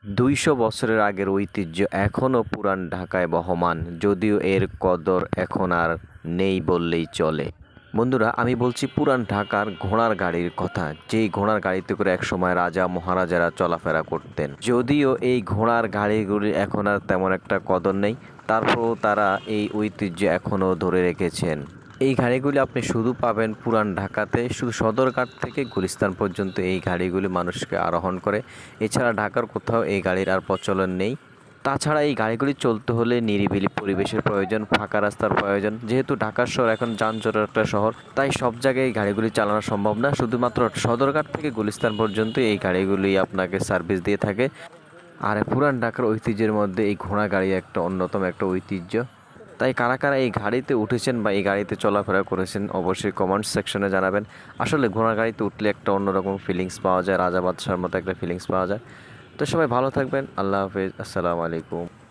২০০ বছরের আগের ঐতিহ্য এখনও পুরান ঢাকায় বহমান, যদিও এর কদর এখন আর নেই বললেই চলে। বন্ধুরা, আমি বলছি পুরান ঢাকার ঘোড়ার গাড়ির কথা, যেই ঘোড়ার গাড়িতে করে একসময় রাজা মহারাজারা চলাফেরা করতেন। যদিও এই ঘোড়ার গাড়িগুলি এখন আর তেমন একটা কদর নেই, তারপরেও তারা এই ঐতিহ্য এখনও ধরে রেখেছেন। এই গাড়িগুলি আপনি শুধু পাবেন পুরান ঢাকাতে, শুধু সদরঘাট থেকে গুলিস্তান পর্যন্ত এই গাড়িগুলি মানুষকে আরোহণ করে। এছাড়া ঢাকার কোথাও এই গাড়ির আর প্রচলন নেই। তাছাড়া এই গাড়িগুলি চলতে হলে নিরিবিলি পরিবেশের প্রয়োজন, ফাঁকা রাস্তার প্রয়োজন। যেহেতু ঢাকা শহর এখন যানজটের একটা শহর, তাই সব জায়গায় এই গাড়িগুলি চালানো সম্ভব না। শুধুমাত্র সদরঘাট থেকে গুলিস্তান পর্যন্ত এই গাড়িগুলি আপনাকে সার্ভিস দিয়ে থাকে। আর পুরান ঢাকার ঐতিহ্যের মধ্যে এই ঘোড়া গাড়ি একটা অন্যতম একটা ঐতিহ্য। তাই কারা কারা এই গাড়িতে উঠেছেন বা এই গাড়িতে চলাফেরা করেছেন অবশ্যই কমেন্ট সেকশনে জানাবেন। আসলে ঘোড়া গাড়িতে উঠলে একটা অন্যরকম ফিলিংস পাওয়া যায়, রাজা বাদশার মতো একটা ফিলিংস পাওয়া যায়। তো সবাই ভালো থাকবেন। আল্লাহ হাফেজ। আসসালামু আলাইকুম।